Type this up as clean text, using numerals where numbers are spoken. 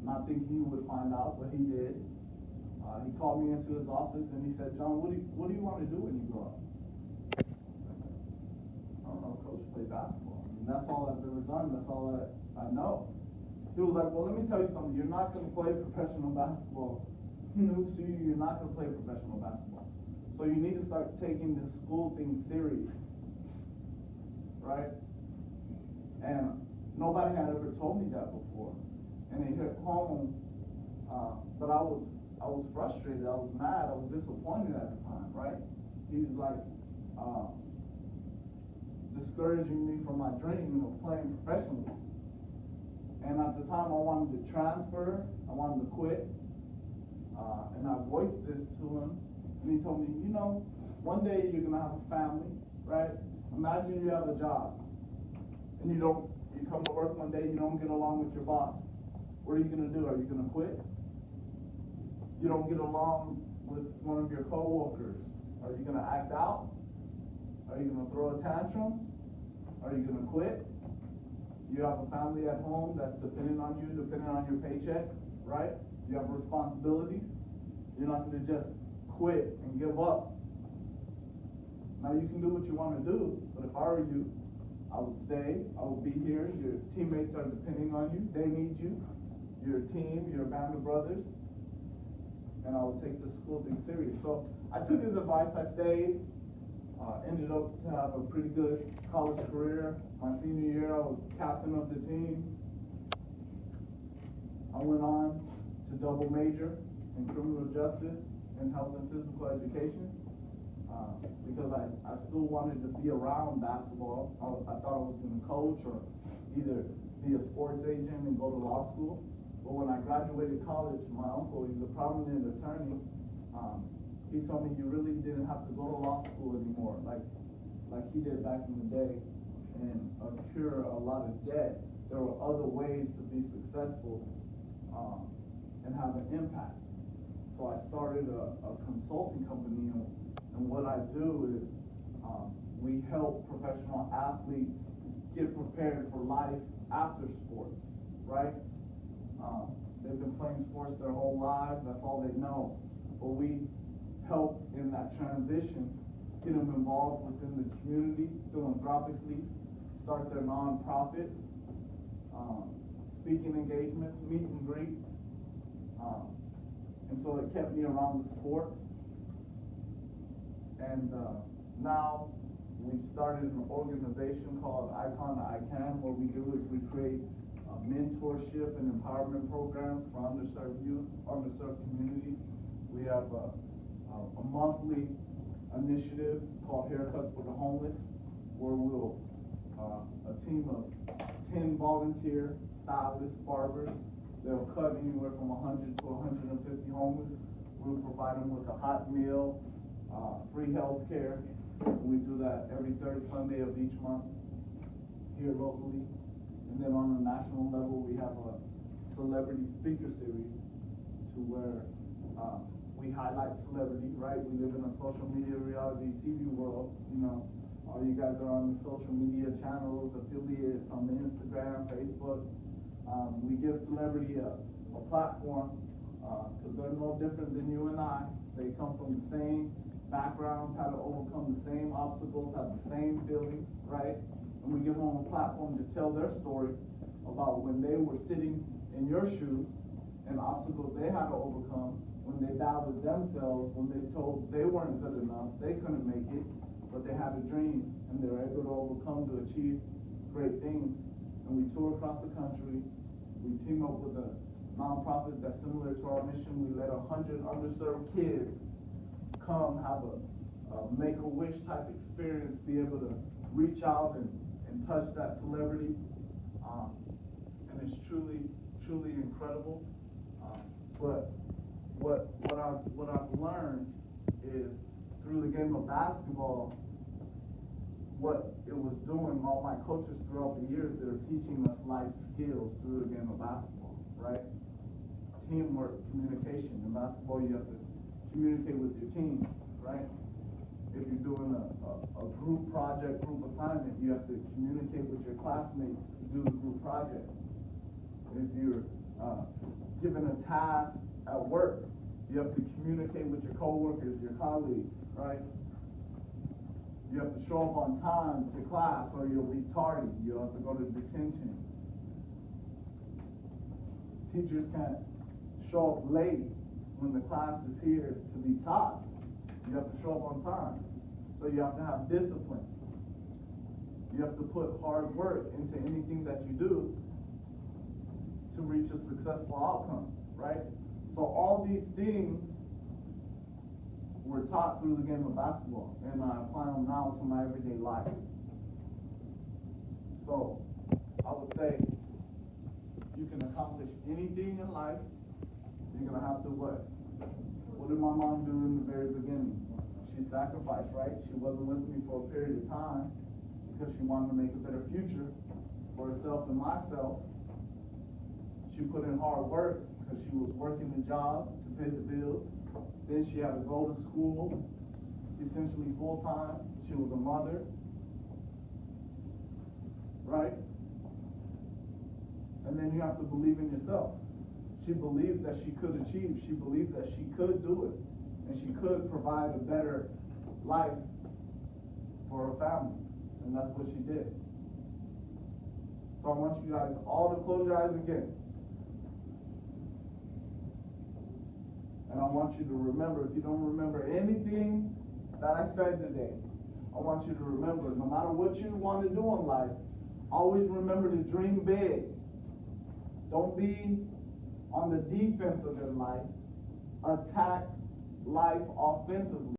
not thinking he would find out, but he did. He called me into his office and he said, John, what do you want to do when you grow up? I don't know, coach, play basketball. And that's all I've ever done. That's all that I know. He was like, well, let me tell you something. You're not going to play professional basketball. News to you, you're not going to play professional basketball. So you need to start taking this school thing serious, right? And nobody had ever told me that before. And it hit home, but I was frustrated, I was mad, I was disappointed at the time, right? He's like discouraging me from my dream of playing professionally. And at the time I wanted to transfer, I wanted to quit. And I voiced this to him, and he told me, you know, one day you're gonna have a family, right? Imagine you have a job, and you come to work one day, you don't get along with your boss. What are you gonna do? Are you gonna quit? You don't get along with one of your coworkers. Are you gonna act out? Are you gonna throw a tantrum? Are you gonna quit? You have a family at home that's depending on you, depending on your paycheck, right? You have responsibilities. You're not going to just quit and give up. Now you can do what you want to do, but if I were you, I would stay. I would be here. Your teammates are depending on you. They need you. Your team, your band of brothers, and I would take the school thing serious. So I took his advice. I stayed. Ended up to have a pretty good college career. My senior year, I was captain of the team. I went on to double major in criminal justice and health and physical education because I still wanted to be around basketball. I thought I was going to coach or either be a sports agent and go to law school. But when I graduated college, my uncle, he's a prominent attorney, he told me you really didn't have to go to law school anymore like he did back in the day and accrue a lot of debt. There were other ways to be successful and have an impact. So I started a consulting company, and what I do is we help professional athletes get prepared for life after sports, right? They've been playing sports their whole lives, that's all they know. But we help in that transition, get them involved within the community philanthropically, start their nonprofits, speaking engagements, meet and greets. And so it kept me around the sport. And now we started an organization called Icon to ICANN. What we do is we create mentorship and empowerment programs for underserved youth, underserved communities. We have a monthly initiative called Haircuts for the Homeless, where we'll, a team of 10 volunteer stylists, barbers, they'll cut anywhere from 100 to 150 homeless. We'll provide them with a hot meal, free health care. We do that every third Sunday of each month here locally. And then on a national level, we have a celebrity speaker series to where we highlight celebrity, right? We live in a social media reality TV world. You know, all you guys are on the social media channels, affiliates on the Instagram, Facebook. We give celebrity a platform because they're no different than you and I. They come from the same backgrounds, how to overcome the same obstacles, have the same feelings, right? And we give them a platform to tell their story about when they were sitting in your shoes and obstacles they had to overcome, when they doubted themselves, when they told they weren't good enough, they couldn't make it, but they had a dream and they were able to overcome to achieve great things. And we tour across the country. We team up with a nonprofit that's similar to our mission. We let 100 underserved kids come have a make-a-wish type experience, be able to reach out and touch that celebrity. And it's truly, truly incredible. But what I've learned is through the game of basketball, what it was doing, all my coaches throughout the years, they're teaching us life skills through the game of basketball, right? Teamwork, communication. In basketball, you have to communicate with your team, right? If you're doing a group project, group assignment, you have to communicate with your classmates to do the group project. If you're given a task at work. You have to communicate with your coworkers, your colleagues, right? You have to show up on time to class or you'll be tardy. You'll have to go to detention. Teachers can't show up late when the class is here to be taught. You have to show up on time. So you have to have discipline. You have to put hard work into anything that you do to reach a successful outcome, right? So all these things were taught through the game of basketball, and I apply them now to my everyday life. So I would say you can accomplish anything in life. You're gonna have to what? What did my mom do in the very beginning? She sacrificed, right? She wasn't with me for a period of time because she wanted to make a better future for herself and myself. She put in hard work because she was working a job to pay the bills. Then she had to go to school, essentially full time. She was a mother, right? And then you have to believe in yourself. She believed that she could achieve. She believed that she could do it. And she could provide a better life for her family. And that's what she did. So I want you guys all to close your eyes again. And I want you to remember, if you don't remember anything that I said today, I want you to remember, no matter what you want to do in life, always remember to dream big. Don't be on the defense of your life. Attack life offensively.